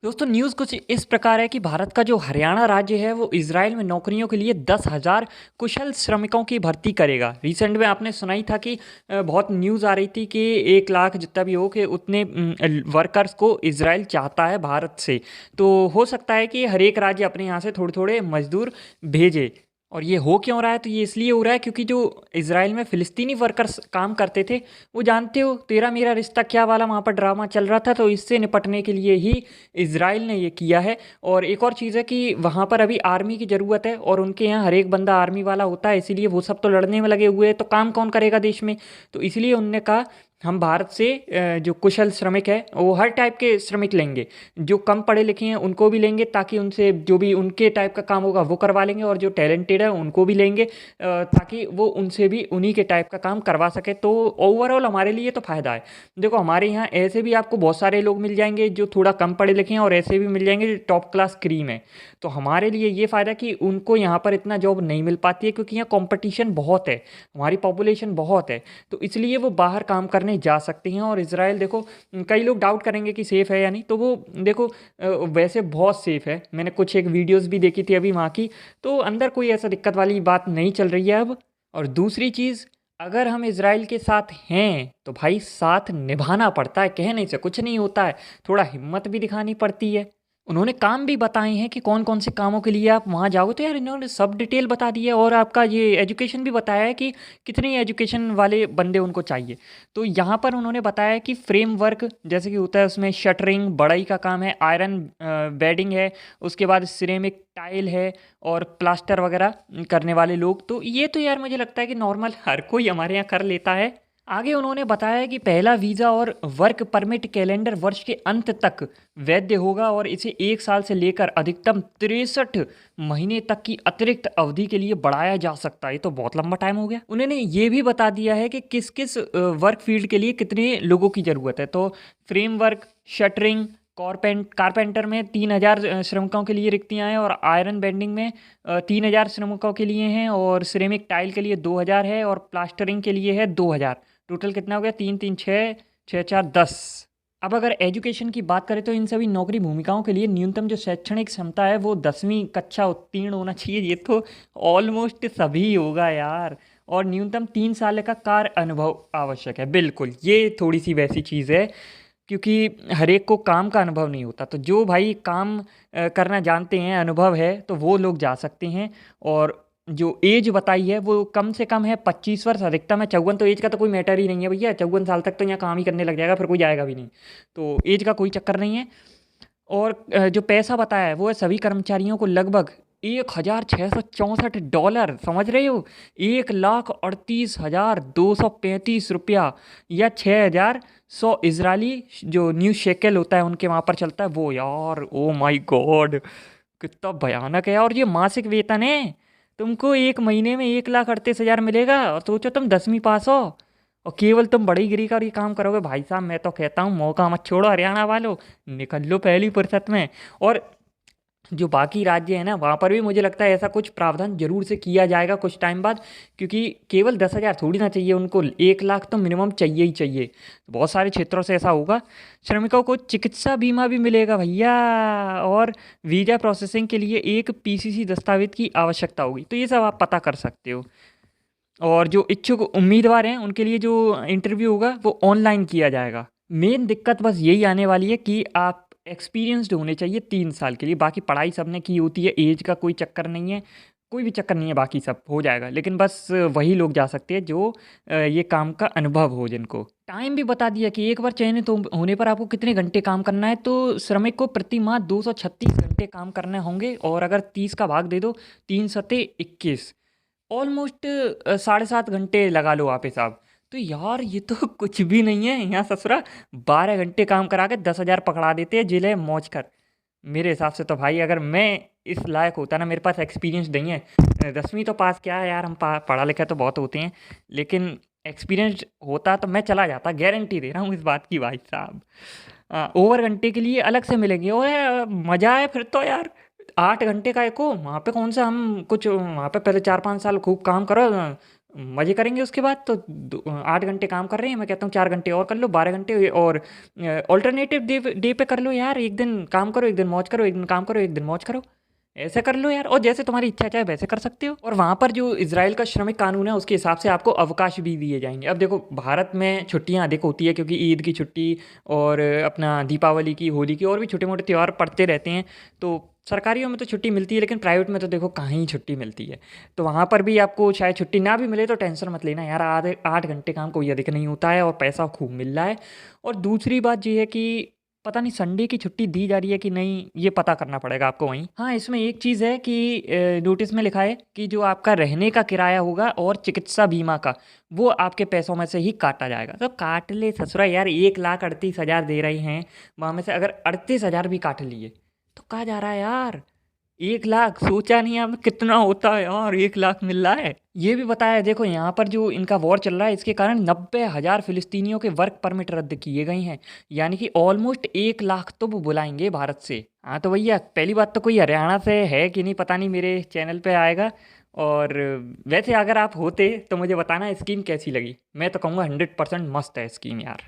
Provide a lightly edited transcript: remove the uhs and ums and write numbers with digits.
दोस्तों न्यूज़ कुछ इस प्रकार है कि भारत का जो हरियाणा राज्य है वो इजराइल में नौकरियों के लिए 10,000 कुशल श्रमिकों की भर्ती करेगा। रिसेंट में आपने सुना ही था कि बहुत न्यूज़ आ रही थी कि 1 लाख जितना भी हो कि उतने वर्कर्स को इजराइल चाहता है भारत से। तो हो सकता है कि हर एक राज्य अपने यहाँ से थोड़े थोड़े मजदूर भेजे। और ये हो क्यों रहा है, तो ये इसलिए हो रहा है क्योंकि जो इजराइल में फ़िलिस्तीनी वर्कर्स काम करते थे, वो जानते हो तेरा मेरा रिश्ता क्या वाला वहाँ पर ड्रामा चल रहा था, तो इससे निपटने के लिए ही इज़राइल ने ये किया है। और एक और चीज़ है कि वहाँ पर अभी आर्मी की ज़रूरत है और उनके यहाँ हर एक बंदा आर्मी वाला होता है, इसीलिए वो सब तो लड़ने में लगे हुए हैं, तो काम कौन करेगा देश में। तो इसलिए उनने कहा हम भारत से जो कुशल श्रमिक है वो हर टाइप के श्रमिक लेंगे, जो कम पढ़े लिखे हैं उनको भी लेंगे, ताकि उनसे जो भी उनके टाइप का काम होगा वो करवा लेंगे, और जो टैलेंटेड है उनको भी लेंगे ताकि वो उनसे भी उन्हीं के टाइप का काम करवा सके। तो ओवरऑल हमारे लिए तो फ़ायदा है। देखो हमारे यहाँ ऐसे भी आपको बहुत सारे लोग मिल जाएंगे जो थोड़ा कम पढ़े लिखे हैं, और ऐसे भी मिल जाएंगे जो टॉप क्लास क्रीम है। तो हमारे लिए ये फ़ायदा कि उनको यहाँ पर इतना जॉब नहीं मिल पाती है, क्योंकि यहाँ कंपटीशन बहुत है, हमारी पॉपुलेशन बहुत है। तो इसलिए वो बाहर काम करने जा सकते हैं। और इसराइल देखो, कई लोग डाउट करेंगे कि सेफ़ है या नहीं, तो वो देखो वैसे बहुत सेफ़ है। मैंने कुछ एक वीडियोज़ भी देखी थी अभी वहाँ की, तो अंदर कोई ऐसा दिक्कत वाली बात नहीं चल रही है अब। और दूसरी चीज़, अगर हम इज़राइल के साथ हैं तो भाई साथ निभाना पड़ता है, कहने से कुछ नहीं होता है, थोड़ा हिम्मत भी दिखानी पड़ती है। उन्होंने काम भी बताए हैं कि कौन कौन से कामों के लिए आप वहाँ जाओगे, तो यार इन्होंने सब डिटेल बता दी है, और आपका ये एजुकेशन भी बताया है कि कितनी एजुकेशन वाले बंदे उनको चाहिए। तो यहाँ पर उन्होंने बताया कि फ्रेमवर्क जैसे कि होता है उसमें शटरिंग बढ़ई का काम है, आयरन बेडिंग है, उसके बाद सिरेमिक टाइल है, और प्लास्टर वगैरह करने वाले लोग। तो ये तो यार मुझे लगता है कि नॉर्मल हर कोई हमारे यहाँ कर लेता है। आगे उन्होंने बताया कि पहला वीज़ा और वर्क परमिट कैलेंडर वर्ष के अंत तक वैध होगा, और इसे 1 साल से लेकर अधिकतम 63 महीने तक की अतिरिक्त अवधि के लिए बढ़ाया जा सकता है। ये तो बहुत लंबा टाइम हो गया। उन्होंने ये भी बता दिया है कि किस किस वर्क फील्ड के लिए कितने लोगों की ज़रूरत है। तो फ्रेमवर्क, शटरिंग, कारपेंटर में 3,000 श्रमिकों के लिए रिक्तियाँ हैं, और आयरन बेंडिंग में 3,000 श्रमिकों के लिए हैं, और सिरेमिक टाइल के लिए 2,000 है, और प्लास्टरिंग के लिए है 2,000। टोटल कितना हो गया? 3 3 6 6 4 10। अब अगर एजुकेशन की बात करें तो इन सभी नौकरी भूमिकाओं के लिए न्यूनतम जो शैक्षणिक क्षमता है वो 10वीं कक्षा उत्तीर्ण होना चाहिए। ये तो ऑलमोस्ट सभी होगा यार। और न्यूनतम 3 साल का कार्य अनुभव आवश्यक है। बिल्कुल, ये थोड़ी सी वैसी चीज़ है, क्योंकि हर एक को काम का अनुभव नहीं होता। तो जो भाई काम करना जानते हैं, अनुभव है, तो वो लोग जा सकते हैं। और जो एज बताई है वो कम से कम है 25 वर्ष, अधिकतम है 54। तो एज का तो कोई मैटर ही नहीं है भैया, 54 साल तक तो यहाँ काम ही करने लग जाएगा, फिर कोई जाएगा भी नहीं। तो एज का कोई चक्कर नहीं है। और जो पैसा बताया है वो है सभी कर्मचारियों को लगभग $1,664, समझ रहे हो? 1,38,235 रुपया, या 6,100 इजरायली जो न्यू शेकेल होता है उनके वहाँ पर चलता है वो। यार ओ माय गॉड, कितना भयानक है। और ये मासिक वेतन है, तुमको एक महीने में 1,38,000 मिलेगा, और सोचो तुम 10वीं पास हो और केवल तुम बड़ी गिरी का ये काम करोगे। भाई साहब मैं तो कहता हूँ मौका मत छोड़ो हरियाणा वालों, निकल लो पहली फुर्सत में। और जो बाकी राज्य है ना, वहाँ पर भी मुझे लगता है ऐसा कुछ प्रावधान जरूर से किया जाएगा कुछ टाइम बाद, क्योंकि केवल 10,000 थोड़ी ना चाहिए उनको, 1 लाख तो मिनिमम चाहिए ही चाहिए। बहुत सारे क्षेत्रों से ऐसा होगा। श्रमिकों को चिकित्सा बीमा भी मिलेगा भैया, और वीज़ा प्रोसेसिंग के लिए एक पीसीसी दस्तावेज की आवश्यकता होगी। तो ये सब आप पता कर सकते हो। और जो इच्छुक उम्मीदवार हैं उनके लिए जो इंटरव्यू होगा वो ऑनलाइन किया जाएगा। मेन दिक्कत बस यही आने वाली है कि आप एक्सपीरियंस्ड होने चाहिए 3 साल के लिए। बाकी पढ़ाई सबने की होती है, एज का कोई चक्कर नहीं है, कोई भी चक्कर नहीं है, बाकी सब हो जाएगा। लेकिन बस वही लोग जा सकते हैं जो ये काम का अनुभव हो जिनको। टाइम भी बता दिया कि एक बार चयनित होने पर आपको कितने घंटे काम करना है। तो श्रमिक को प्रति माह 236 घंटे काम करने होंगे, और अगर 30 का भाग दे दो, 3 सत्ते 21, ऑलमोस्ट 7.5 घंटे लगा लो आप हिसाब। तो यार ये तो कुछ भी नहीं है। यहाँ ससुरा 12 घंटे काम करा के 10,000 पकड़ा देते हैं, जिले मौज कर। मेरे हिसाब से तो भाई अगर मैं इस लायक होता ना, मेरे पास एक्सपीरियंस नहीं है, 10वीं तो पास क्या है यार, हम पढ़ा लिखा तो बहुत होते हैं, लेकिन एक्सपीरियंस होता तो मैं चला जाता, गारंटी दे रहा हूँ इस बात की भाई साहब। ओवर घंटे के लिए अलग से मिलेंगे, और मज़ा है फिर तो यार। 8 घंटे का एको वहाँ पे कौन सा हम कुछ, वहाँ पे पहले 4 5 साल खूब काम करो, मज़े करेंगे उसके बाद तो 8 घंटे काम कर रहे हैं, मैं कहता हूँ 4 घंटे और कर लो, 12 घंटे, और ऑल्टरनेटिव डे डे पे कर लो यार, एक दिन काम करो, एक दिन मौज करो, एक दिन काम करो, एक दिन मौज करो, ऐसे कर लो यार, और जैसे तुम्हारी इच्छा चाहे वैसे कर सकते हो। और वहाँ पर जो इजराइल का श्रमिक कानून है उसके हिसाब से आपको अवकाश भी दिए जाएंगे। अब देखो भारत में छुट्टियाँ अधिक होती है क्योंकि ईद की छुट्टी और अपना दीपावली की, होली की, और भी छोटे मोटे त्यौहार पड़ते रहते हैं, तो सरकारियों में तो छुट्टी मिलती है, लेकिन प्राइवेट में तो देखो कहाँ ही छुट्टी मिलती है। तो वहाँ पर भी आपको शायद छुट्टी ना भी मिले तो टेंशन मत लेना यार, आधे 8 घंटे काम कोई अधिक नहीं होता है और पैसा खूब मिल रहा है। और दूसरी बात ये है कि पता नहीं संडे की छुट्टी दी जा रही है कि नहीं, ये पता करना पड़ेगा आपको वहीं। हाँ, इसमें एक चीज़ है कि नोटिस में लिखा है कि जो आपका रहने का किराया होगा और चिकित्सा बीमा का, वो आपके पैसों में से ही काटा जाएगा। तो काट ले ससुरा यार, 1,38,000 दे रहे हैं, वहाँ में से अगर 38,000 भी काट लिए तो कहाँ जा रहा है यार। 1 लाख सोचा नहीं आपने कितना होता है यार, 1 लाख मिल रहा है। ये भी बताया है, देखो यहाँ पर जो इनका वॉर चल रहा है इसके कारण 90,000 फिलिस्तीनियों के वर्क परमिट रद्द किए गए हैं, यानी कि ऑलमोस्ट 1 लाख तो वो बुलाएंगे भारत से। हाँ तो भैया, पहली बात तो कोई हरियाणा से है कि नहीं पता नहीं, मेरे चैनल पे आएगा। और वैसे अगर आप होते तो मुझे बताना स्कीम कैसी लगी, मैं तो कहूँगा 100% मस्त है स्कीम यार।